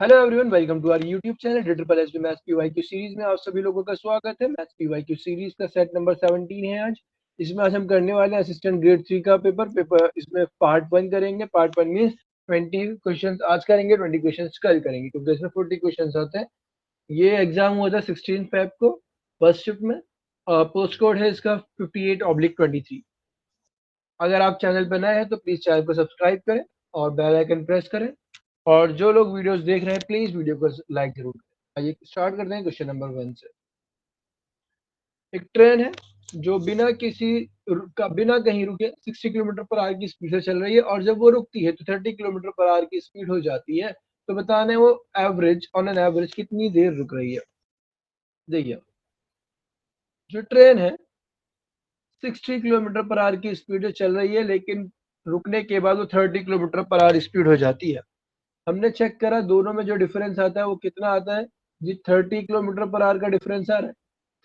Hello everyone, welcome to our YouTube channel triple S maths PYQ series में आप सभी लोगों का स्वागत है। मैथ्स पीवाईक्यू सीरीज का सेट नंबर 17 है आज। इसमें आज हम करने वाले हैं असिस्टेंट ग्रेड 3 का पेपर। इसमें पार्ट 1 करेंगे। पार्ट 1 मींस 20 क्वेश्चंस आज करेंगे, 20 क्वेश्चंस कल करेंगे, क्योंकि इसमें 40 क्वेश्चंस आते हैं। ये एग्जाम हुआ था 16 फेब को फर्स्ट शिफ्ट में। पोस्ट कोड है इसका 58/23। अगर आप चैनल पर नए हैं तो प्लीज चैनल को सब्सक्राइब करें और बेल आइकन प्रेस करें। और जो लोग वीडियोस देख रहे हैं प्लीज वीडियो को लाइक जरूर करें। आइए स्टार्ट करते हैं क्वेश्चन नंबर 1 से। एक ट्रेन है जो बिना कहीं रुके 60 किलोमीटर पर आवर की स्पीड से चल रही है, और जब वो रुकती है तो 30 किलोमीटर पर आवर की स्पीड हो जाती है। तो बताने वो एवरेज ऑन एन एवरेज कितनी देर रुक रही है। देखिए, जो ट्रेन है 60 किलोमीटर पर आवर की स्पीड से चल रही है, लेकिन रुकने के बाद वो 30 किलोमीटर पर आवर स्पीड हो जाती है। हमने चेक करा दोनों में जो डिफरेंस आता है वो कितना आता है जी। 30 किलोमीटर पर आवर का डिफरेंस आ रहा है।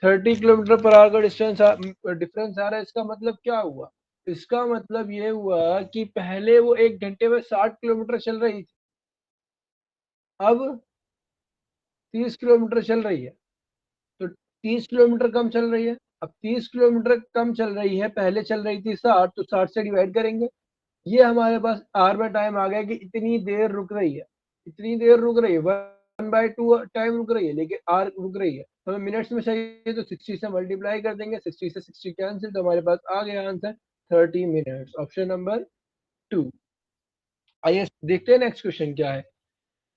30 किलोमीटर पर आवर का डिफरेंस आ रहा है। इसका मतलब क्या हुआ? इसका मतलब ये हुआ कि पहले वो 1 घंटे में 60 किलोमीटर चल रही थी, अब 30 किलोमीटर चल रही है। तो 30 किलोमीटर कम चल रही है। अब 30 किलोमीटर कम चल रही है, पहले चल रही थी 60, तो 60 से डिवाइड करेंगे। ये हमारे पास आर में टाइम आ गया कि इतनी देर रुक रही है। इतनी देर रुक रही है, 1/2 टाइम रुक रही है, लेकिन आर रुक रही है। हमें मिनट्स में चाहिए तो 60 से मल्टीप्लाई कर देंगे, 60 से 60 कैंसिल, तो हमारे पास आ गया आंसर 30 मिनट्स, ऑप्शन नंबर 2। आइए देखते हैं नेक्स्ट क्वेश्चन क्या है।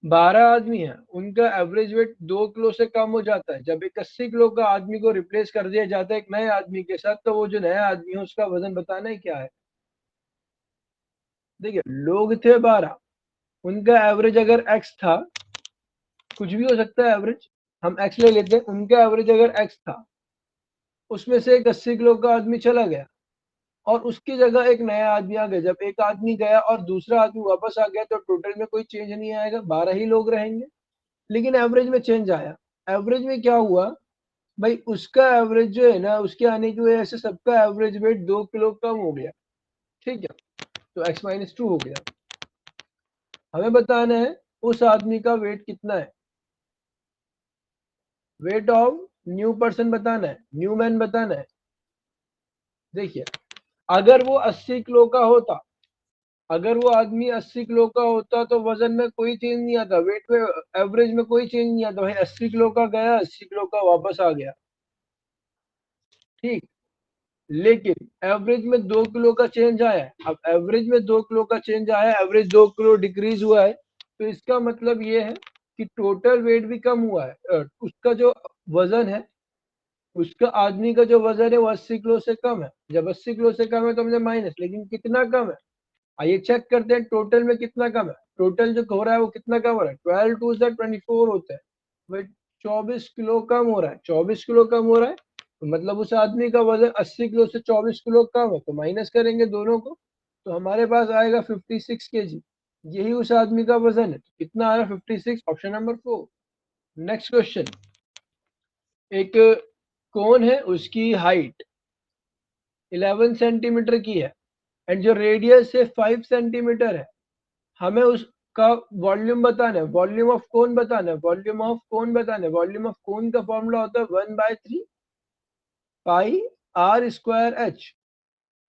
12 आदमी है, उनका एवरेज वेट 2 किलो से कम हो जाता है। जब एक 80 किलो का आदमी को रिप्लेस कर दिया जाता है एक नए आदमी के साथ, तो वो जो नया आदमी है उसका वजन बताना है क्या है। देखिए, लोग थे 12, उनका एवरेज अगर x था, कुछ भी हो सकता है एवरेज, हम x ले लेते हैं। उनका एवरेज अगर x था, उसमें से एक 80 किलो का आदमी चला गया और उसकी जगह एक नया आदमी आ गया। जब एक आदमी गया और दूसरा आदमी वापस आ गया तो टोटल में कोई चेंज नहीं आएगा, 12 ही लोग रहेंगे। लेकिन एवरेज में चेंज आया। एवरेज में क्या हुआ भाई, उसका एवरेज जो है ना, उसके आने की वजह से सबका एवरेज वेट 2 किलो कम हो गया। ठीक है, तो x-2 हो गया। हमें बताना है उस आदमी का वेट कितना है। वेट ऑफ न्यू पर्सन बताना है, न्यू मैन बताना है। देखिए, अगर वो 80 किलो का होता, अगर वो आदमी 80 किलो का होता तो वजन में कोई चेंज नहीं आता, वेट में एवरेज में कोई चेंज नहीं आता भाई। 80 किलो का गया, 80 किलो का वापस आ गया, ठीक। लेकिन एवरेज में 2 किलो का चेंज आया है। अब एवरेज में 2 किलो का चेंज आया, एवरेज 2 किलो डिक्रीज हुआ है, तो इसका मतलब ये है कि टोटल वेट भी कम हुआ है। उसका जो वजन है, उसका आदमी का जो वजन है वो 80 किलो से कम है। जब 80 किलो से कम है तो हमने माइनस, लेकिन कितना कम है आइए चेक करते हैं। टोटल में कितना कम है, टोटल जो हो रहा है वो कितना कम हो रहा है। 12 2 से 24 होता है भाई, 24 किलो कम हो रहा है। 24 किलो कम हो रहा है, तो मतलब उस आदमी का वजन 80 किलो से 24 किलो कम है, तो माइनस करेंगे दोनों को, तो हमारे पास आएगा 56 केजी। यही उस आदमी का वजन है। तो कितना आ रहा है? 56, ऑप्शन नंबर 4। Next question. एक कोन है, उसकी हाइट 11 सेंटीमीटर की है एंड जो रेडियस है 5 सेंटीमीटर है। हमें उसका वॉल्यूम बताना है, वॉल्यूम ऑफ कोन बताना है, वॉल्यूम ऑफ कोन बताना है। वॉल्यूम ऑफ कोन का फॉर्मूला होता है 1/3 पाई आर स्क्वायर एच।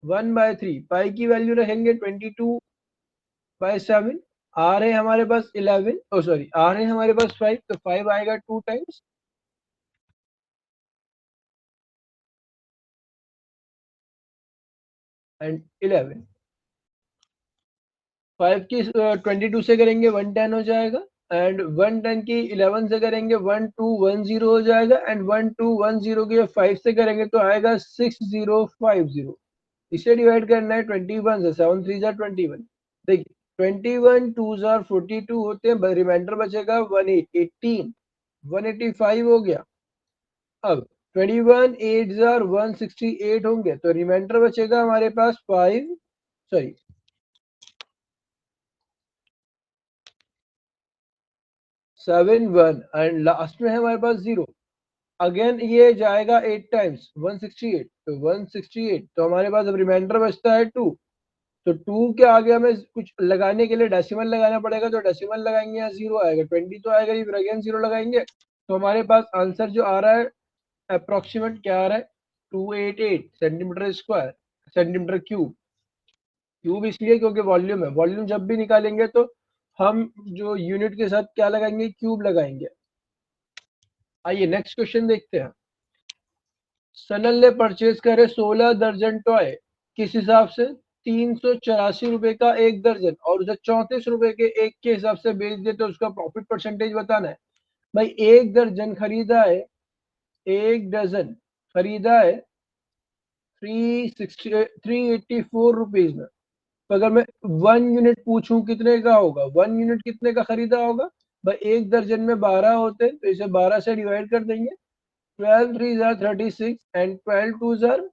1/3 पाई की वैल्यू रखेंगे 22/7। आर है हमारे पास 11, ओ सॉरी, आर है हमारे पास 5, तो 5 आएगा 2 टाइम्स एंड 11। 5 की 22 से करेंगे 110 हो जाएगा, एंड 110 की 11 से करेंगे 1210 हो जाएगा, एंड 1210 की 5 से करेंगे तो आएगा 6050। इसे डिवाइड करना है 21 से, 7 3 जा 21। देखिए, 21 2 जार 42 होते हैं, रिमाइंडर बचेगा 118, 185 हो गया। अब 21 8 जार 168 होंगे, तो रिमाइंडर बचेगा हमारे पास 5, सॉरी 7 1, एंड लास्ट में है हमारे पास 0। अगेन ये जाएगा 8 टाइम्स 168, तो 168, तो हमारे पास अब रिमाइंडर बचता है 2। तो 2 के आगे हमें कुछ लगाने के लिए डेसिमल लगाना पड़ेगा, तो डेसिमल लगाएंगे या 0 आएगा, 20 तो आएगा ही, फिर अगेन 0 लगाएंगे। तो हमारे पास आंसर जो आ रहा है अप्रोक्सीमेट क्या आ रहा है, 288 centimetre square, centimetre cube. Cube इसलिए क्योंकि वॉल्यूम है, वॉल्यूम जब भी निकालेंगे तो हम जो यूनिट के साथ क्या लगाएंगे, क्यूब लगाएंगे। आइए नेक्स्ट क्वेश्चन देखते हैं। सनल ने परचेज करे 16 दर्जन टॉय, किस हिसाब से, 384 रुपए का एक दर्जन, और उसे 34 रुपए के एक के हिसाब से बेच दे तो उसका प्रॉफिट परसेंटेज बताना है। भाई एक दर्जन खरीदा है, एक डजन खरीदा है 384 रुपीज में। तो अगर मैं 1 यूनिट पूछूं कितने का होगा, 1 यूनिट कितने का खरीदा होगा, भाई एक दर्जन में 12 होते हैं, तो इसे 12 से डिवाइड कर देंगे। 12 3 36 एंड 12 2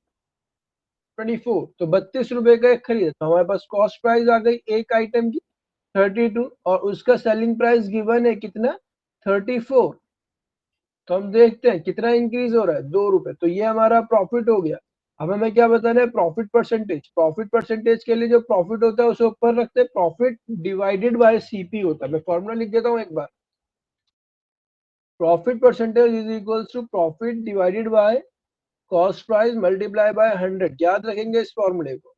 24, तो 32 रुपए का एक खरीदा। तो हमारे पास कॉस्ट प्राइस आ गई एक आइटम की 32, और उसका सेलिंग प्राइस गिवन है कितना, 34। तो हम देखते हैं कितना इंक्रीज हो रहा है, 2 रुपए, तो ये हमारा प्रॉफिट हो गया। अब हमें क्या बताना है, प्रॉफिट परसेंटेज। प्रॉफिट परसेंटेज के लिए जो प्रॉफिट होता है उसे ऊपर रखते हैं, प्रॉफिट डिवाइडेड बाय सीपी होता है। मैं फॉर्मूला लिख देता हूँ एक बार, profit percentage is equals to profit divided by cost price multiply by 100। याद रखेंगे इस फॉर्मूले को,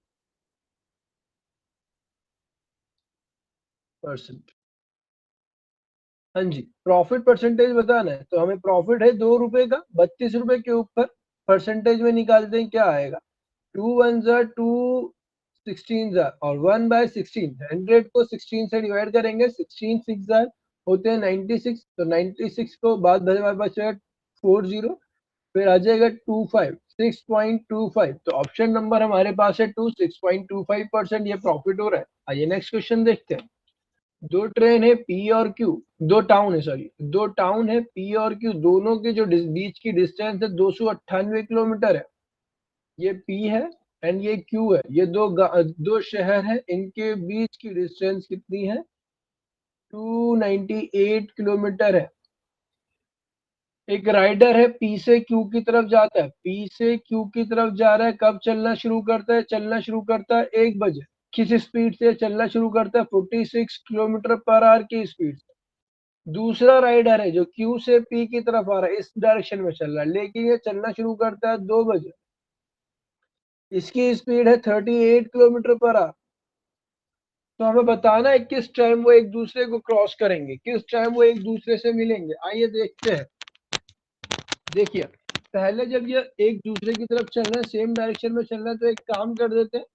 परसेंट। हाँ जी, प्रॉफिट परसेंटेज बताना है, तो हमें प्रॉफिट है 2 रुपए का, 32 रुपए के ऊपर परसेंटेज में निकालते हैं क्या आएगा, 2 1 जार 2 16 जार और 1/16, 100 को 16 से डिवाइड करेंगे, 16 6 जार होते हैं 96, तो 96 को बाद हमारे पास 40, फिर आ जाएगा 25 6.25। तो ऑप्शन नंबर हमारे पास है 6.25% ये प्रॉफिट हो रहा है। आइए नेक्स्ट क्वेश्चन देखते हैं। दो ट्रेन है पी और क्यू, दो टाउन है, सॉरी, दो टाउन है पी और क्यू, दोनों के जो बीच की डिस्टेंस है 298 किलोमीटर है। ये पी है एंड ये क्यू है, ये दो शहर है, इनके बीच की डिस्टेंस कितनी है, 298 किलोमीटर है। एक राइडर है पी से क्यू की तरफ जाता है, पी से क्यू की तरफ जा रहा है, कब चलना शुरू करता है, चलना शुरू करता है 1 बजे। किस स्पीड से चलना शुरू करता है, 46 किलोमीटर पर आवर की स्पीड से। दूसरा राइडर है जो क्यू से पी की तरफ आ रहा है, इस डायरेक्शन में चल रहा है, लेकिन ये चलना शुरू करता है 2 बजे। इसकी स्पीड है 38 किलोमीटर पर आवर। तो हमें बताना है किस टाइम वो एक दूसरे को क्रॉस करेंगे, किस टाइम वो एक दूसरे से मिलेंगे। आइए देखते हैं। देखिए, पहले जब ये एक दूसरे की तरफ चल रहे हैं, सेम डायरेक्शन में चल रहे हैं, तो एक काम कर देते हैं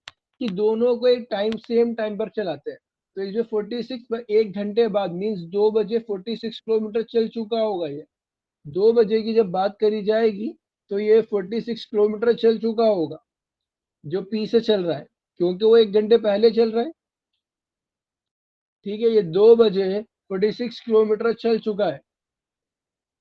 कि दोनों को एक टाइम सेम टाइम पर चलाते हैं। तो ये जो 46 एक घंटे बाद मीन्स 2 बजे 46 किलोमीटर चल चुका होगा। ये 2 बजे की जब बात करी जाएगी तो ये 46 किलोमीटर चल चुका होगा जो पी से चल रहा है, क्योंकि वो 1 घंटे पहले चल रहा है। ठीक है, ये 2 बजे 46 किलोमीटर चल चुका है।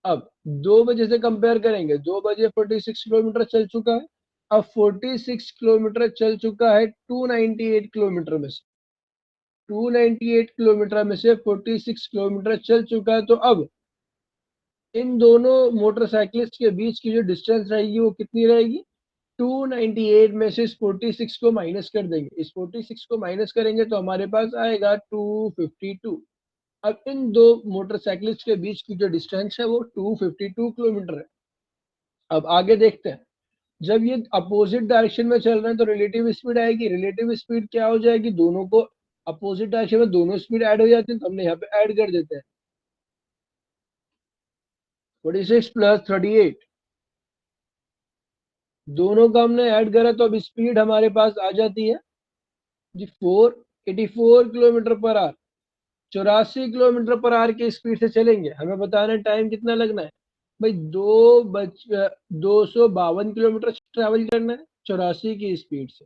अब 2 बजे से कंपेयर करेंगे, 2 बजे 46 किलोमीटर चल चुका है। अब 46 किलोमीटर चल चुका है 298 किलोमीटर में से, 298 किलोमीटर में से 46 किलोमीटर चल चुका है। तो अब इन दोनों मोटरसाइकिलिस्ट के बीच की जो डिस्टेंस रहेगी वो कितनी रहेगी, 298 में से इस 46 को माइनस कर देंगे, इस 46 को माइनस करेंगे तो हमारे पास आएगा 252। अब इन दो मोटरसाइकिलिस्ट के बीच की जो डिस्टेंस है वो 252 किलोमीटर है। अब आगे देखते हैं, जब ये अपोजिट डायरेक्शन में चल रहे हैं तो रिलेटिव स्पीड आएगी, रिलेटिव स्पीड क्या हो जाएगी, दोनों को अपोजिट डायरेक्शन में दोनों स्पीड ऐड हो जाती है, तो हमने यहाँ पे ऐड कर देते हैं 46 प्लस 38, दोनों का हमने ऐड करा तो अब स्पीड हमारे पास आ जाती है जी 484 kilometre per hour. 84 kilometre per hour की स्पीड से चलेंगे, हमें बताना टाइम कितना लगना है, भाई 252 किलोमीटर ट्रेवल करना है 84 की स्पीड से।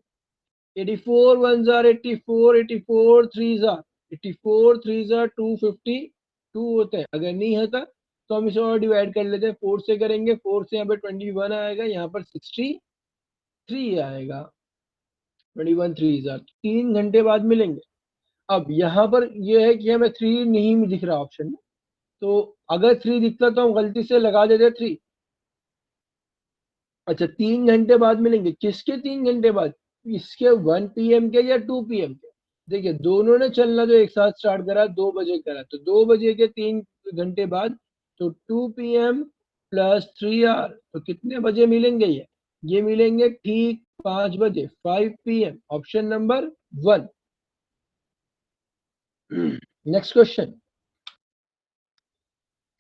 84 1 जार 84, 84 3 जार 84 3 जार 252 होते हैं। अगर नहीं होता तो हम इसे और डिवाइड कर लेते हैं, 4 से करेंगे, 4 से यहाँ पे 21 आएगा, यहाँ पर 63 आएगा, 21 3 जार 3 घंटे बाद मिलेंगे। अब यहाँ पर यह है कि हमें 3 नहीं दिख रहा ऑप्शन में, तो अगर 3 दिखता तो हम गलती से लगा देते 3। अच्छा, 3 घंटे बाद मिलेंगे, किसके 3 घंटे बाद, इसके 1 PM के या 2 PM के? देखिए दोनों ने चलना जो एक साथ स्टार्ट करा 2 बजे करा, तो 2 बजे के 3 घंटे बाद, तो 2 PM प्लस 3 आवर, तो कितने बजे मिलेंगे ये मिलेंगे ठीक 5 बजे, 5 PM, option number 1। Next question,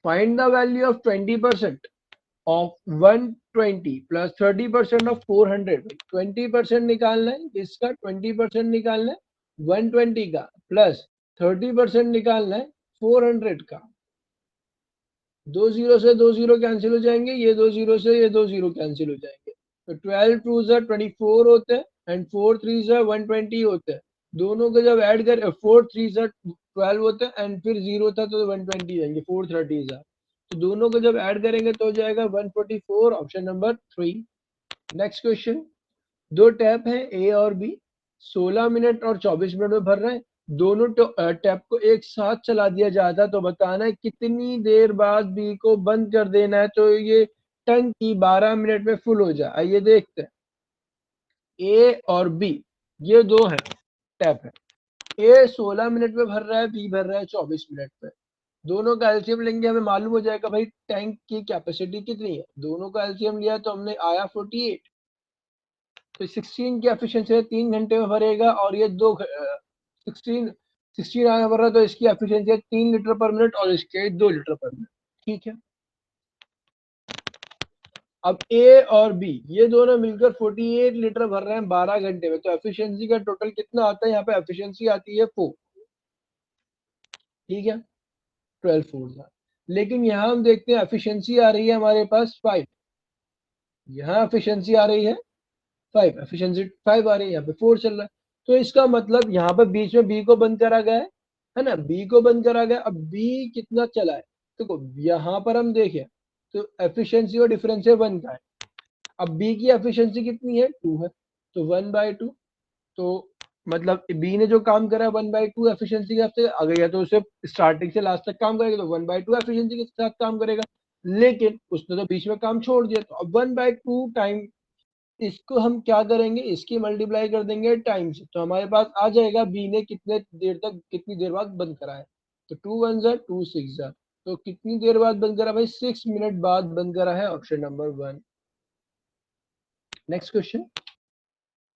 find the value of 20% of 120 plus 30% of 400। 20% निकालना है किसका? 20% निकालना है 120 का, प्लस 30% निकालना है 400 का। 2 जीरो से 2 जीरो कैंसिल हो जाएंगे, ये 2 जीरो से ये 2 जीरो कैंसिल हो जाएंगे, तो 12 टू 24 होते हैं एंड 4 थ्री 120 होते हैं। दोनों को जब ऐड कर 4 थ्री 12 होते हैं एंड फिर जीरो था तो 120 जाएंगे, 430 तो दोनों को जब ऐड करेंगे तो हो जाएगा 144, ऑप्शन नंबर 3। नेक्स्ट क्वेश्चन, दो टैप है ए और बी, 16 मिनट और 24 मिनट में भर रहे हैं। दोनों टैप को एक साथ चला दिया जाता तो बताना है कितनी देर बाद बी को बंद कर देना है तो ये टंकी 12 मिनट में फुल हो जाए। आइए देखते हैं, ए और बी ये दो है टैप है, ए 16 मिनट में भर रहा है, बी भर रहा है 24 मिनट में। दोनों का एलसीएम लेंगे, हमें मालूम हो जाएगा भाई टैंक की कैपेसिटी कितनी है। दोनों का एलसीएम लिया तो हमने आया 48, तो 16 की एफिशिएंसी 3 घंटे में भरेगा और ये 16 आगे भर रहा है तो इसकी एफिशिएंसी है 3 लीटर पर मिनट और इसके 2 लीटर पर मिनट। ठीक है, अब ए और बी ये दोनों मिलकर 48 लीटर भर रहे हैं 12 घंटे में, तो एफिशिएंसी का टोटल कितना आता है? यहाँ पे एफिशिएंसी आती है 4। ठीक है, 12 4 लेकिन यहाँ हम देखते हैं एफिशिएंसी आ रही है हमारे पास 5, यहाँ एफिशिएंसी आ रही है 5, एफिशिएंसी 5 आ रही है, यहाँ पे 4 चल रहा है। तो इसका मतलब यहाँ पर बीच में बी को बंद करा गया है ना, बी को बंद करा गया। अब बी कितना चला है देखो, यहाँ पर हम देखें तो एफिशिएंसी और डिफरेंस है 1 का है। अब बी की एफिशिएंसी कितनी है? 2 है, तो 1/2, तो मतलब बी ने जो काम करा है 1/2 एफिशिएंसी के साथ अगर या तो उसे स्टार्टिंग से लास्ट तक काम करेगा तो 1/2 एफिशिएंसी के साथ काम करेगा, लेकिन उसने तो बीच में काम छोड़ दिया, तो अब 1/2 टाइम इसको हम क्या करेंगे, इसकी मल्टीप्लाई कर देंगे टाइम से, तो हमारे पास आ जाएगा बी ने कितने देर तक कितनी देर बाद बंद करा है। तो 2 1 जार 2 6 जार, तो कितनी देर बाद बंद करा भाई? 6 मिनट बाद बंद करा है, option number 1। Next question,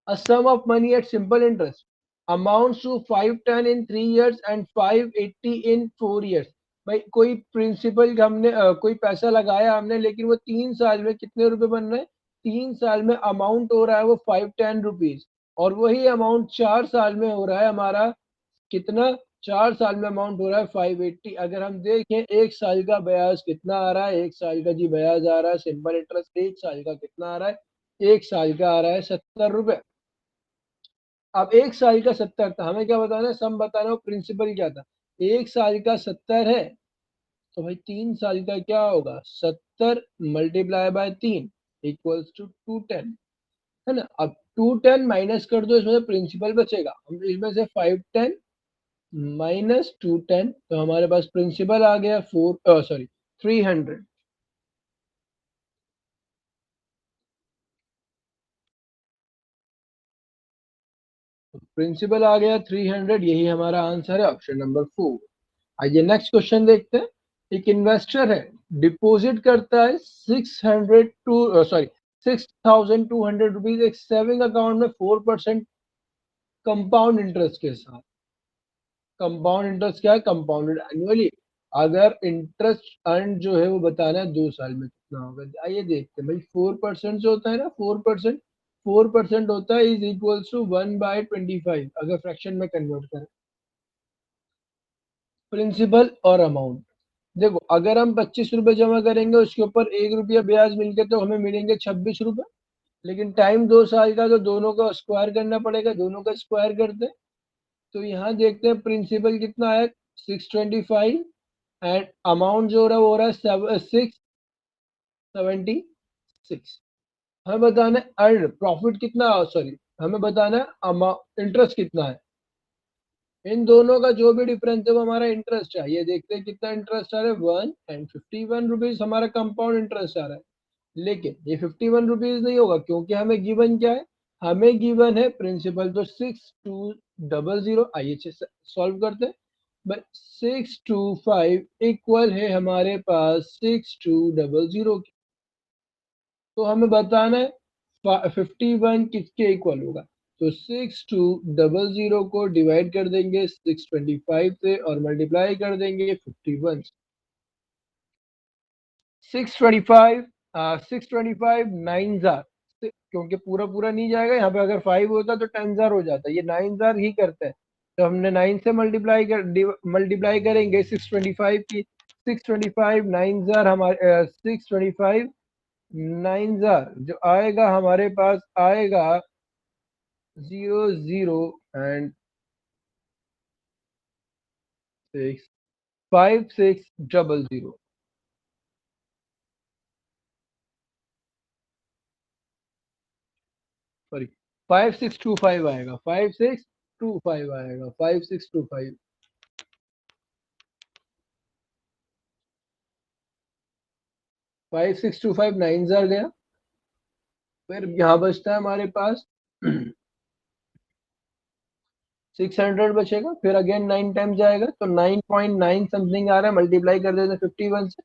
a sum of money at simple interest amounts to 510 in 3 years and 580 in 4 years। भाई कोई प्रिंसिपल हमने कोई पैसा लगाया हमने, लेकिन वो 3 साल में कितने रुपए बन रहे हैं? 3 साल में अमाउंट हो रहा है वो 510 रुपीज, और वही अमाउंट 4 साल में हो रहा है हमारा कितना? 4 साल में अमाउंट हो रहा है 580। अगर हम देखें एक साल का ब्याज कितना आ रहा है, एक साल का जी ब्याज आ रहा है सिंपल इंटरेस्ट, एक साल का कितना आ रहा है? एक साल का आ रहा है 70 रुपए। अब एक साल का 70 था, हमें क्या बताना है? सम बताना हो, प्रिंसिपल क्या था? एक साल का 70 है, तो भाई 3 साल का क्या होगा? 70 मल्टीप्लाई बाय 3 इक्वल्स टू 210, है ना। अब 210 माइनस कर दो, इसमें से प्रिंसिपल बचेगा, हम इसमें से 510 माइनस 210, तो हमारे पास प्रिंसिपल आ गया 300। प्रिंसिपल आ गया 300, यही हमारा आंसर है, ऑप्शन नंबर 4। आइए नेक्स्ट क्वेश्चन देखते हैं। एक इन्वेस्टर है, डिपॉजिट करता है 6,200 रुपीज एक सेविंग अकाउंट में 4% कंपाउंड इंटरेस्ट के साथ। कंपाउंड इंटरेस्ट क्या है? Compounded annually. अगर इंटरेस्ट अर्न जो है वो बताना है 2 साल में कितना होगा। आइए देखते हैं भाई, 4% जो होता है ना, 4% होता है इज इक्वल्स टू 1/25 अगर फ्रैक्शन में कन्वर्ट करें। प्रिंसिपल और अमाउंट देखो, अगर हम 25 रुपए जमा करेंगे उसके ऊपर 1 रुपया ब्याज मिलके तो हमें मिलेंगे 26 रुपए, लेकिन टाइम 2 साल का तो दोनों का स्क्वायर करना पड़ेगा, दोनों का स्क्वायर करते हैं। तो यहाँ देखते हैं प्रिंसिपल कितना है 625 एंड अमाउंट जो हो रहा है वो हो रहा है 676। हमें बताना है अर्न प्रॉफिट कितना, सॉरी हमें बताना है अमाउंट इंटरेस्ट कितना है। इन दोनों का जो भी डिफरेंस है वो हमारा इंटरेस्ट है। ये देखते हैं कितना इंटरेस्ट आ रहा है 1 एंड 51 रुपीज हमारा कंपाउंड इंटरेस्ट आ रहा है, लेकिन ये 51 रुपीज नहीं होगा क्योंकि हमें गिवन क्या है? हमें गिवन है प्रिंसिपल तो 6200, आइए सॉल्व करते हैं। बट 625 इक्वल है हमारे पास 6200 की, तो हमें बताना है 51 किसके इक्वल होगा। तो 6200 को डिवाइड कर देंगे 625 से और मल्टीप्लाई कर देंगे 51 से। 625 625 9 जार, क्योंकि पूरा पूरा नहीं जाएगा यहाँ पे, अगर 5 होता तो 10 जार हो जाता, ये 9 जार ही करता है। तो हमने 9 से मल्टीप्लाई करेंगे 625 की। 625 9 जार हमारे 625 9 जार जो आएगा हमारे पास आएगा 00 एंड 6 5600, सॉरी 5625 आएगा, 5625 आएगा, 5625। 5625 9 जार गया, फिर यहाँ बचता है हमारे पास 600 बचेगा, फिर अगेन 9 टाइम जाएगा तो 9.9 समथिंग आ रहा है, मल्टीप्लाई कर देते हैं 51 से।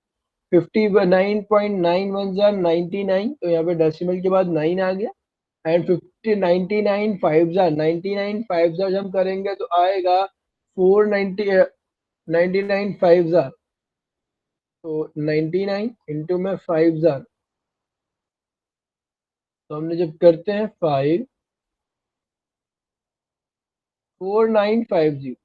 59.91 जार 99, तो यहाँ पे डेसिमल के बाद 9 आ गया। एंड 50 99 5 जार 99 5 जार हम करेंगे तो आएगा 490 99 5 जार, तो 99 इंटू में 5 जार, तो हमने जब करते हैं 5 4950,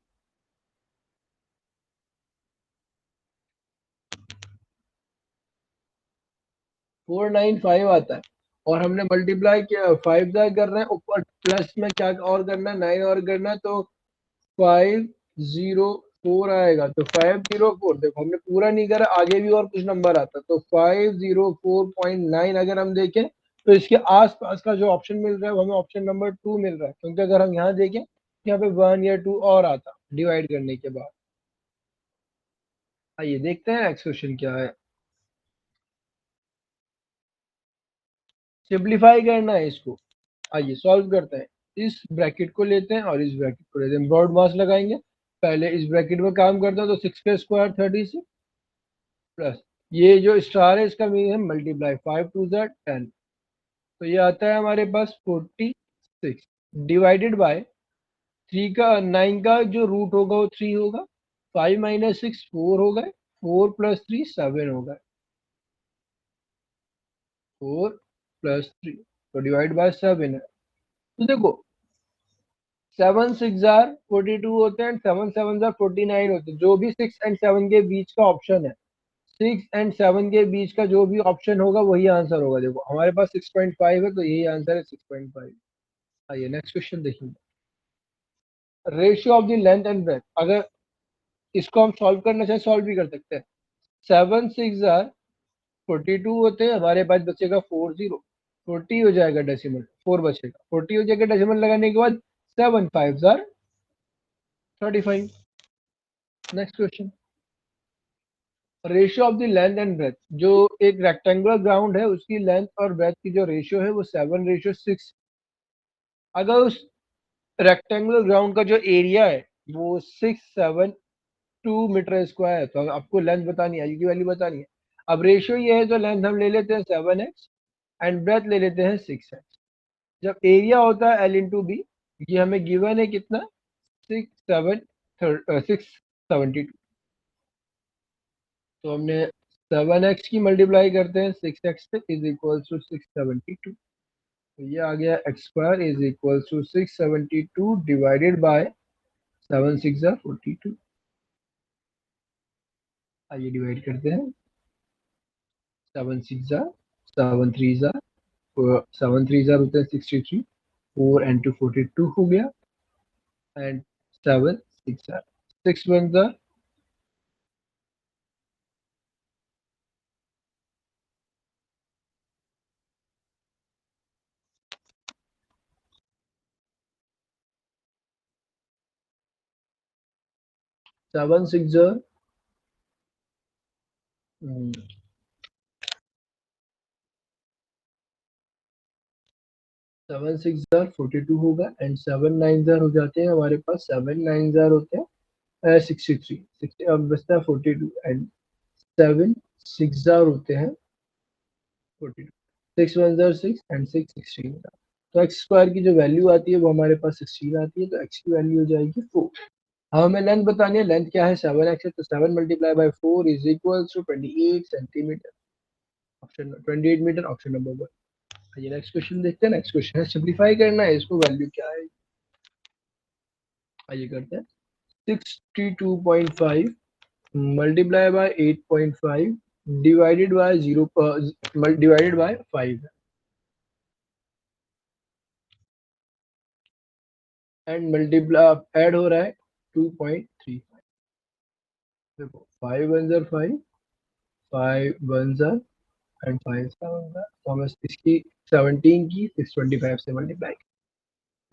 495 आता है। और हमने मल्टीप्लाई किया 5 जार कर रहे हैं, ऊपर प्लस में क्या और करना है 9 और करना है, तो 504 आएगा। तो 504, देखो हमने पूरा नहीं करा, आगे भी और कुछ नंबर आता, तो 504.9 अगर हम देखें तो इसके आसपास का जो ऑप्शन मिल रहा है वो हमें ऑप्शन नंबर 2 मिल रहा है, क्योंकि अगर हम यहाँ देखें यहाँ पे 1 या 2 और आता डिवाइड करने के बाद। आइए देखते हैं नेक्स्ट क्वेश्चन क्या है। सिंप्लीफाई करना है इसको, आइए सॉल्व करते हैं। इस ब्रैकेट को लेते हैं और इस ब्रैकेट को लेते हैं, ब्रॉड मास लगाएंगे। पहले इस ब्रैकेट में काम करते हैं, तो 6 का स्क्वायर 36 प्लस ये जो स्टार है इसका मीनिंग है मल्टीप्लाई, 5 टू ज़ 10, तो ये आता है हमारे पास 46 डिवाइडेड बाय 3 का 9 का जो रूट होगा वो 3 होगा, 5 माइनस 6 4 होगा, 4 प्लस 3 7 होगा, 4 प्लस 3, तो डिवाइड बाय 7 है। तो देखो 7 6 जार 42 होते हैं, 7 7 जार 49 होते हैं, जो भी 6 एंड 7 के बीच का ऑप्शन है, 6 एंड 7 के बीच का जो भी ऑप्शन होगा वही आंसर होगा। देखो हमारे पास 6.5 है, तो यही आंसर है 6.5। आइए नेक्स्ट क्वेश्चन देखिए। Ratio of the length and breadth, अगर इसको हम सॉल्व करना चाहें सॉल्व भी कर सकते हैं। 7 6 जार 42 होते हैं, हमारे पास बचेगा 40, 40 हो जाएगा डेसिमल, 4 बचेगा, 40 हो जाएगा डेसिमल लगाने के बाद 7 5 जार 35। Next question, ratio of the length and breadth, जो एक रेक्टेंगुलर ग्राउंड है उसकी लेंथ और ब्रेथ की जो रेशियो है वो 7:6। अगर उस रेक्टेंगुलर ग्राउंड का जो एरिया है वो 672 मीटर स्क्वायर है, तो आपको लेंथ बतानी है, की वैल्यू बतानी है। अब रेशियो ये है तो लेंथ हम ले लेते हैं 7x एंड ब्रेथ ले लेते हैं 6x। जब एरिया होता है L इंटू बी, ये हमें गिवन है कितना 672, तो हमने 7x की मल्टीप्लाई करते हैं 6x से इज इक्वल टू 672, तो ये आ गया x square is equal to 672 divided by 7 6 42। आइए डिवाइड करते हैं, 7 6 7 3 7 3 होते हैं 63, 4 एंड 2 42 हो गया, एंड 7 6 6 1 7 6 7 6 जार 42 होगा एंड 7 9 जार हो जाते हैं हमारे पास, 7 9 जार होते हैं 63, 60 अब बचता है 42 एंड 7 6 जार होते हैं 42, 6 1 जार 6 एंड 6 16 जार। तो एक्स स्क्वायर की जो वैल्यू आती है वो हमारे पास 16 आती है, तो एक्स की वैल्यू हो जाएगी 4। अब हमें लेंथ बतानी है, लेंथ क्या है 7x है, तो 7 multiply by 4 is equal to 28 centimetre, option 28 metre, option number 1। ये नेक्स्ट क्वेश्चन देखते हैं। नेक्स्ट क्वेश्चन है सिंपलीफाई करना है, इसको वैल्यू क्या है आइए करते हैं। 62.5 multiply by 8.5 divided by 0 divided by 5 and multiply add हो रहा है 2.35। देखो 5 1 जार 5, 5 1 जार एंड 5 7 जार, तो हम इसकी 17 की 625 से मल्टीप्लाई,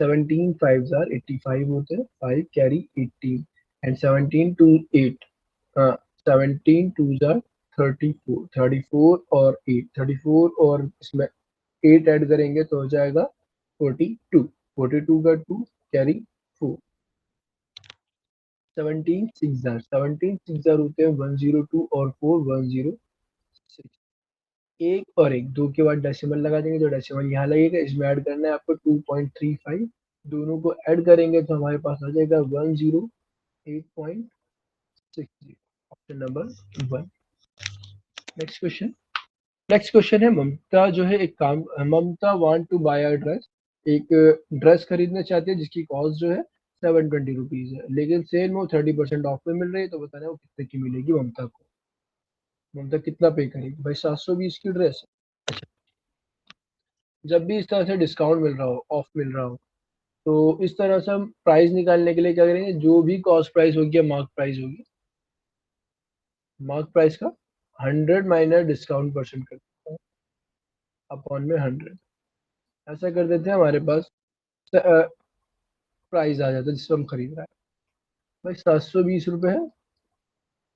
17 5 जार 85 होते हैं, 5 कैरी 18 एंड 17 टू 8, 17 टू जार 34, 34 और 8, 34 और इसमें 8 ऐड करेंगे तो हो जाएगा 42, 42 का 2 कैरी 4, 17 6 जार, 17 6 जार होते हैं 102 और 4 106, एक और एक दो के बाद डेसिमल लगा देंगे, तो डेसिमल यहाँ लगेगा, इसमें ऐड करना है आपको 2.35, दोनों को ऐड करेंगे तो हमारे पास आ जाएगा 108.60, option number 1। Next question, next question है ममता जो है एक काम, Mamta want to buy a dress, एक ड्रेस खरीदना चाहती है जिसकी कॉस्ट जो है 720 रुपीज है, लेकिन सेल में वो 30% ऑफ में मिल रही है, तो बताना है वो कितने की मिलेगी ममता को, ममता कितना पे करेगी भाई। 720 की ड्रेस है, जब भी इस तरह से डिस्काउंट मिल रहा हो, ऑफ मिल रहा हो, तो इस तरह से हम प्राइस निकालने के लिए क्या करेंगे, जो भी कॉस्ट प्राइस होगी या मार्क प्राइस होगी, मार्क प्राइस का 100 माइनस डिस्काउंट परसेंट कर देते हैं अपॉन में 100, ऐसा कर देते हैं, हमारे पास प्राइस आ जाता है जिसको हम खरीद रहे हैं। भाई 720 रुपये है,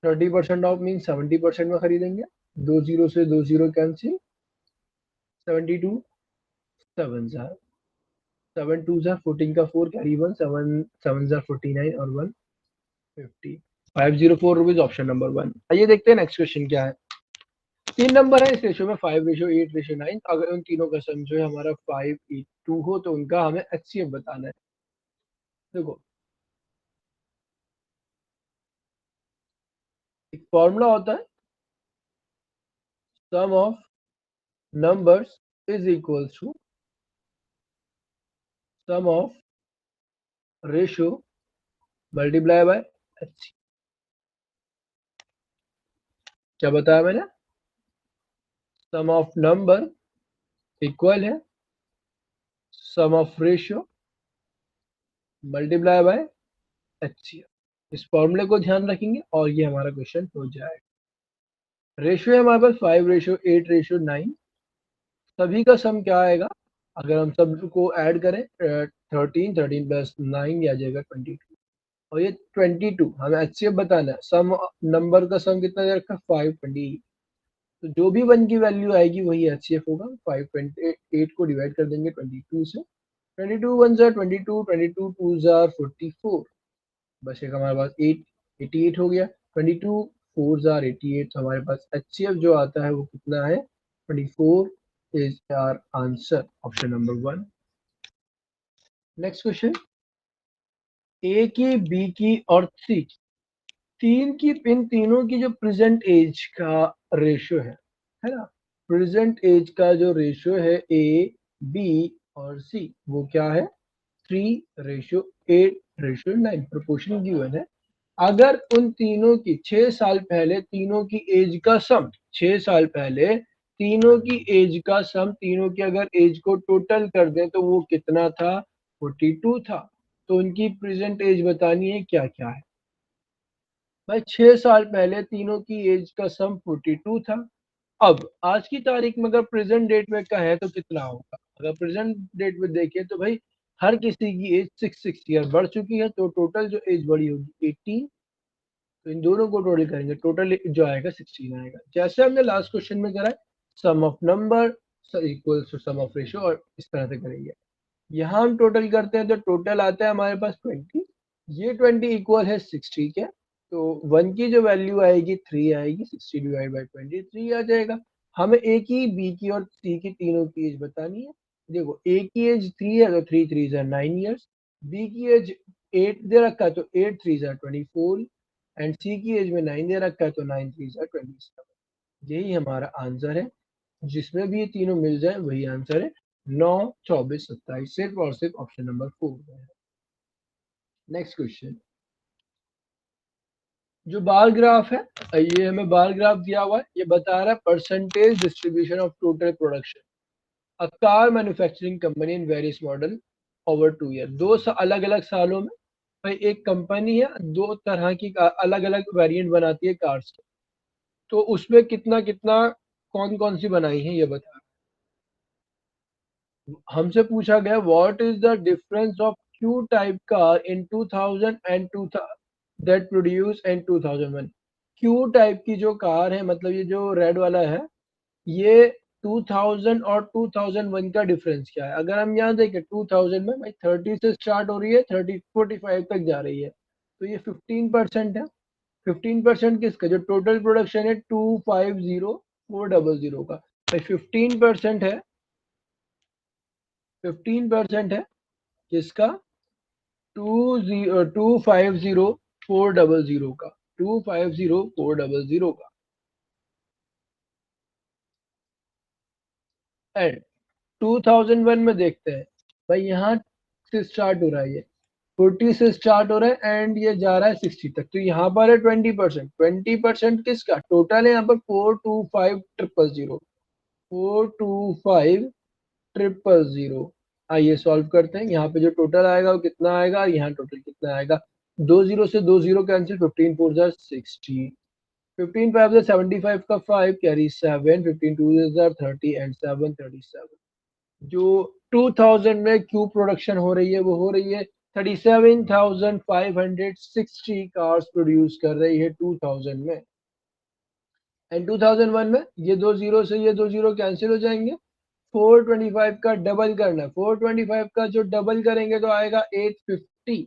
30% ऑफ मीन 70% में खरीदेंगे, दो जीरो से दो जीरो कैंसिल, 72 7 जार, 7 2 जार 14 का 4 कैरी 1, 7 7 जार 49 और 1 50, 504 रुपीज, ऑप्शन नंबर 1। आइए देखते हैं नेक्स्ट क्वेश्चन क्या है। 3 नंबर है इस रेशो में, 5 रेशो 8 रेशो 9, अगर उन तीनों का सम जो है हमारा 5 8 2 हो तो उनका हमें एचसीएफ बताना है। देखो एक फॉर्मूला होता है, sum of numbers is equals to sum of ratio multiply by HCF. क्या बताया मैंने, सम ऑफ नंबर इक्वल है sum of ratio multiply by HCF. इस फॉर्मूले को ध्यान रखेंगे और ये हमारा क्वेश्चन हो जाएगा। रेशियो है हमारे पास 5 रेशियो 8 रेशियो 9, सभी का सम क्या आएगा, अगर हम सब को ऐड करें 13 13 प्लस 9 आ जाएगा 22, और ये 22 हमें एचसीएफ बताना है, सम नंबर का सम कितना दे रखा है 528, तो जो भी 1 की वैल्यू आएगी वही एचसीएफ होगा। 528 को डिवाइड कर देंगे 22 से, 22 1 जार 22, 22 2 जार 44, बस एक हमारे पास 8 88 हो गया, 22 4 जार 88, तो हमारे पास एचसीएफ जो आता है वो कितना है 24 is our answer, option number 1। Next question, A की बी की और सी की, तीन की, इन तीनों की जो प्रेजेंट एज का रेशियो है ना, प्रेजेंट एज का जो रेशियो है ए बी और सी वो क्या है 3:8:9, प्रोपोर्शन गिवन है। अगर उन तीनों की 6 साल पहले तीनों की एज का सम, 6 साल पहले तीनों की एज का सम, तीनों की अगर एज को टोटल कर दें तो वो कितना था 42 था, तो उनकी प्रेजेंट एज बतानी है क्या क्या है। भाई 6 साल पहले तीनों की एज का सम 42 था, अब आज की तारीख में अगर प्रेजेंट डेट में का है तो कितना होगा, अगर प्रेजेंट डेट में देखें तो भाई हर किसी की एज 6 ईयर बढ़ चुकी है, तो टोटल जो एज बढ़ी होगी 18, तो इन दोनों को टोटल करेंगे, टोटल जो आएगा 16 आएगा, जैसे हमने लास्ट क्वेश्चन में करा है, sum of number equals to sum of ratio, और इस तरह से करेंगे। यहाँ हम टोटल करते हैं तो टोटल आता है हमारे पास 20, ये 20 इक्वल है 6, ठीक है। तो 1 की जो वैल्यू आएगी 3 आएगी, 60 डिवाइड बाई 20 3 आ जाएगा। हमें ए की, बी की और सी की तीनों की एज बतानी है। देखो ए की एज 3 है तो 3 3 9 ईयर्स, बी की एज 8 दे रखा है तो 8 3 24 एंड सी की एज में 9 दे रखा है तो 9 3 27। यही हमारा आंसर है, जिसमें भी ये तीनों मिल जाए वही आंसर है। 9 24 27 सिर्फ और सिर्फ ऑप्शन नंबर 4 में है। नेक्स्ट क्वेश्चन, जो बार ग्राफ है, ये हमें बार ग्राफ दिया हुआ है, ये बता रहा है percentage distribution of total production a car manufacturing company in various model over 2 year. अलग अलग सालों में भाई एक कंपनी है दो तरह की अलग अलग वेरिएंट बनाती है कार्स के, तो उसमें कितना कितना कौन कौन सी बनाई है ये बता। हमसे पूछा गया what is the difference of Q type car in 2000 and 2000 that produce in 2001। Q type की जो कार है, मतलब ये जो रेड वाला है, ये 2000 और 2001 का डिफरेंस क्या है। अगर हम यहाँ देखें 2000 में भाई 30 से स्टार्ट हो रही है, 30 45 तक जा रही है, तो ये 15% है। 15% किसका, जो टोटल प्रोडक्शन है 250400 का, भाई 15% है, 15% है किसका, 250400 का, 250400 का। एंड 2001 में देखते हैं, भाई यहाँ से स्टार्ट हो रहा है, ये 40 से स्टार्ट हो रहा है एंड ये जा रहा है 60 तक, तो यहाँ पर है 20%। 20% किसका, टोटल है यहाँ पर 425000, 425000। आइए सॉल्व करते हैं, यहाँ पे जो टोटल आएगा वो कितना आएगा, यहाँ टोटल कितना आएगा, 20 से 20 कैंसिल, 15 4 जार 60, 15 5 से 75 का 5 कैरी 7, 15 2 जार 30 एंड 7 37। जो 2000 में क्यू प्रोडक्शन हो रही है वो हो रही है 37,560 कार्स प्रोड्यूस कर रही है 2000 में। एंड 2001 में ये दो जीरो से ये दो जीरो कैंसिल हो जाएंगे, 425 का डबल करना है, 425 का जो डबल करेंगे तो आएगा 850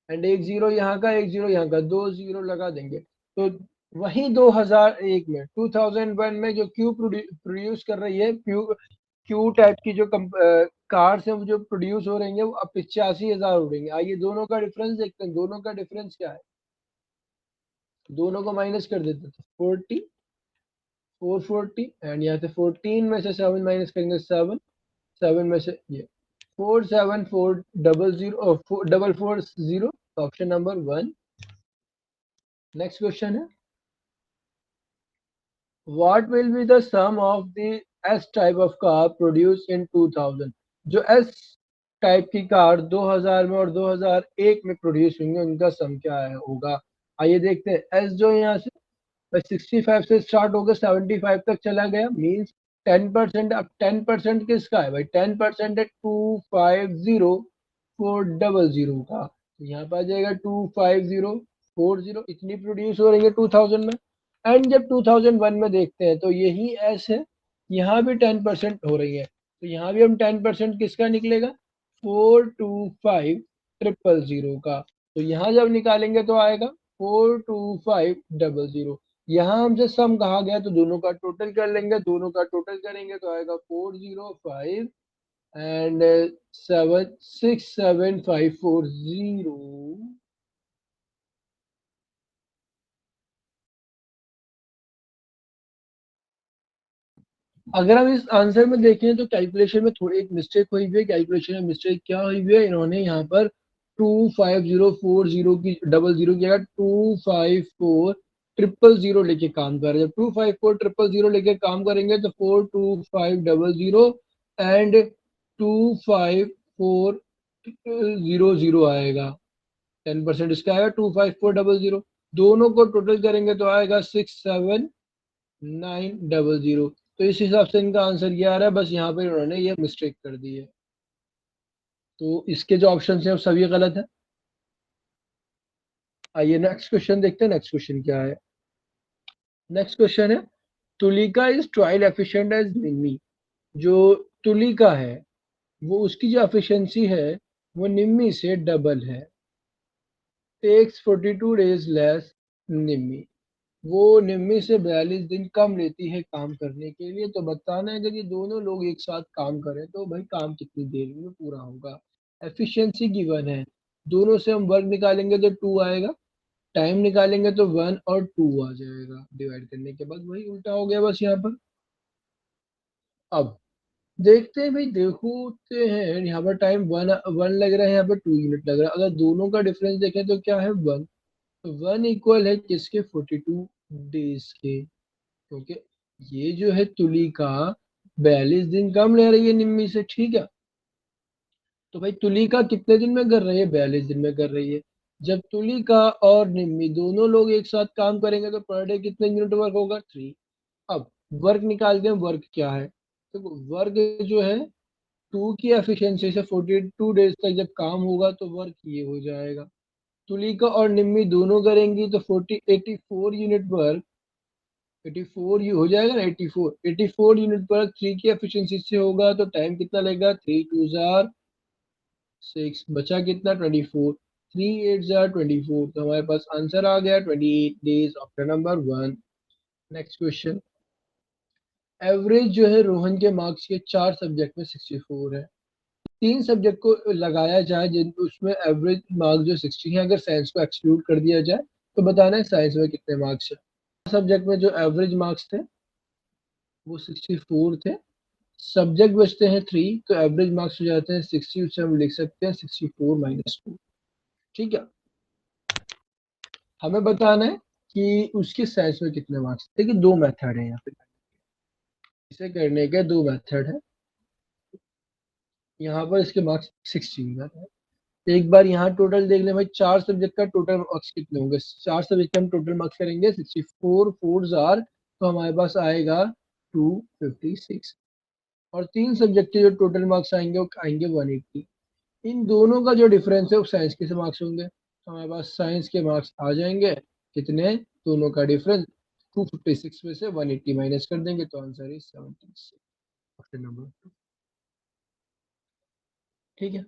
एंड एक जीरो यहाँ का एक जीरो यहाँ का, दो जीरो लगा देंगे। तो वही 2001 में 2001 में जो क्यू प्रोड्यूस कर रही है, क्यू क्यू टाइप की जो कार्स है वो जो प्रोड्यूस हो रही है वो अब 85,000 हो रही है। आइए दोनों का डिफरेंस देखते हैं, दोनों का डिफरेंस क्या है, दोनों को माइनस कर देते थे, 440 एंड यहाँ से 14 में से 7 माइनस करेंगे 7, 7 में से ये 474000 double four zero, option number 1। Next question है, what will be the sum of the S type of car produce in 2000। जो एस टाइप की कार 2000 में और 2001 में प्रोड्यूस होंगे उनका सम क्या है होगा। आइए देखते हैं, एस जो यहाँ से 65 से स्टार्ट होकर 75 तक चला गया, मीन्स 10%। अब 10% किसका है भाई, 10% है 250400 का, तो यहाँ पर आ जाएगा 25040, इतनी प्रोड्यूस हो रही है 2000 में। एंड जब 2001 में देखते हैं तो यही एस है, यहाँ भी 10% हो रही है, तो यहाँ भी हम 10% किसका निकलेगा, 425000 का, तो यहाँ जब निकालेंगे तो आएगा 42500। यहाँ हमसे सम कहा गया तो दोनों का टोटल कर लेंगे, दोनों का टोटल करेंगे तो आएगा 405 एंड 767540। अगर हम इस आंसर में देखें तो कैलकुलेशन में थोड़ी एक मिस्टेक हुई हुई है। कैलकुलेशन में मिस्टेक क्या हुई हुई है, इन्होंने यहाँ पर 25040 की डबल जीरो की जगह 254000 लेके काम कर रहे हैं। जब 254000 लेके काम करेंगे तो 42500 एंड 25400 आएगा, 10% इसका आएगा 25400, दोनों को टोटल करेंगे तो आएगा 67900। तो इस हिसाब से इनका आंसर ये आ रहा है, बस यहाँ पे उन्होंने ये मिस्टेक कर दी है। तो इसके जो ऑप्शन है वो सभी गलत है। आइए नेक्स्ट क्वेश्चन देखते हैं, नेक्स्ट क्वेश्चन क्या है। नेक्स्ट क्वेश्चन है, Tulika is twice efficient as Mini. जो तुलिका है वो उसकी जो एफिशिएंसी है वो निम्मी से डबल है। टेक्स 42 डेज लेस निम्मी, वो निम्मी से 42 दिन कम लेती है काम करने के लिए। तो बताना है अगर ये दोनों लोग एक साथ काम करें तो भाई काम कितनी देर में पूरा होगा। एफिशिएंसी गिवन है, दोनों से हम वर्क निकालेंगे तो 2 आएगा, टाइम निकालेंगे तो 1 और 2 आ जाएगा, डिवाइड करने के बाद वही उल्टा हो गया बस यहाँ पर। अब देखते हैं भाई, देखते हैं यहाँ पर टाइम 1 लग रहा है, यहाँ पर 2 यूनिट लग रहा है। अगर दोनों का डिफरेंस देखें तो क्या है 1, तो 1 इक्वल है किसके 42 डेज के, क्योंकि ये जो है तुलिका 42 दिन कम ले रही है निम्मी से, ठीक है। तो भाई तुलिका कितने दिन में कर रही है, 42 दिन में कर रही है। जब तुलिका और निम्मी दोनों लोग एक साथ काम करेंगे तो पर डे कितने यूनिट वर्क होगा, 3। अब वर्क निकालते हैं, वर्क क्या है, तो वर्क जो है 2 की एफिशिएंसी से 42 डेज तक जब काम होगा तो वर्क ये हो जाएगा। तुलिका और निम्मी दोनों करेंगी तो 84 यूनिट वर्क, 84 हो जाएगा ना, 84 यूनिट वर्क 3 की एफिशिएंसी से होगा तो टाइम कितना लगेगा, 3 2 जार 6, बचा कितना 24, 3 8 जार 24, तो हमारे पास आंसर आ गया 28 days, option number 1। Next question, average जो है रोहन के मार्क्स के 4 सब्जेक्ट में 64 है। 3 सब्जेक्ट को लगाया जाए जिन उसमें एवरेज मार्क्स जो 60 है, अगर साइंस को एक्सक्लूड कर दिया जाए तो बताना है साइंस में कितने मार्क्स है। सब्जेक्ट में जो एवरेज मार्क्स थे वो 64 थे, सब्जेक्ट बचते हैं 3, तो एवरेज मार्क्स हो जाते हैं 60, उससे हम लिख सकते हैं 64 माइनस 2, ठीक है। हमें बताना है कि उसके साइंस में कितने मार्क्स। देखिए दो मेथड है यहाँ पे, इसे करने के दो मेथड है। यहाँ पर इसके मार्क्स 60 है। एक बार यहाँ टोटल देख लें भाई, 4 सब्जेक्ट का टोटल मार्क्स कितने होंगे, 4 सब्जेक्ट के हम टोटल मार्क्स करेंगे 64 4 जार, तो हमारे पास आएगा 256, और 3 सब्जेक्ट के जो टोटल मार्क्स आएंगे वो आएंगे 180। इन दोनों का जो डिफरेंस है वो साइंस के से मार्क्स होंगे, तो हमारे पास साइंस के मार्क्स आ जाएंगे कितने, दोनों का डिफरेंस 256 में से 180 माइनस कर देंगे तो आंसर इज 76, ऑप्शन नंबर 2, ठीक है।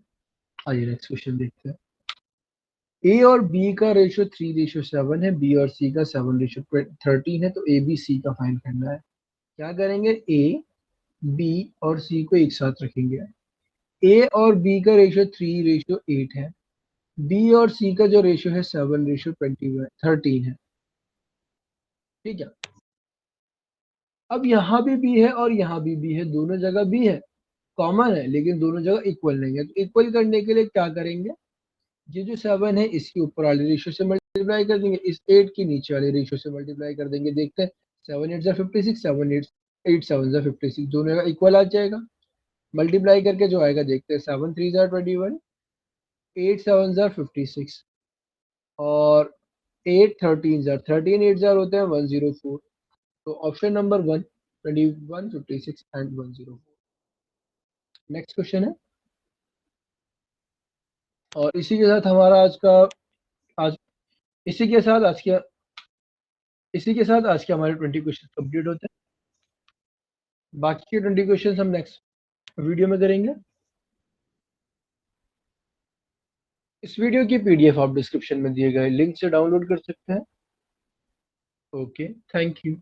आइए नेक्स्ट क्वेश्चन देखते हैं। ए और बी का रेशियो 3:7 है, बी और सी का 7:13 है, तो ए बी सी का फाइंड करना है। क्या करेंगे, ए बी और सी को एक साथ रखेंगे। ए और बी का रेशियो 3:8 है, बी और सी का जो रेशियो है 7:13 है, ठीक है। अब यहाँ भी बी है और यहाँ भी बी है, दोनों जगह बी है, कॉमन है, लेकिन दोनों जगह इक्वल नहीं है। तो इक्वल करने के लिए क्या करेंगे, ये जो 7 है इसके ऊपर वाले रेशियो से मल्टीप्लाई कर देंगे, इस 8 की नीचे वाले रेशियो से मल्टीप्लाई कर देंगे। देखते हैं 7 8 56, 7 8 7 56, दोनों का इक्वल आ जाएगा। मल्टीप्लाई करके जो आएगा देखते हैं, 7 3 21, 8 7 56, और 8 13 13 8 होते हैं 104, तो option number 1 21 56 and 104। Next question है, और इसी के साथ हमारा आज इसी के साथ आज के इसी के साथ आज के हमारे 20 क्वेश्चन कंप्लीट होते हैं। बाकी के 20 क्वेश्चन हम नेक्स्ट वीडियो में करेंगे। इस वीडियो की पीडीएफ आप डिस्क्रिप्शन में दिए गए लिंक से डाउनलोड कर सकते हैं। Okay, thank you.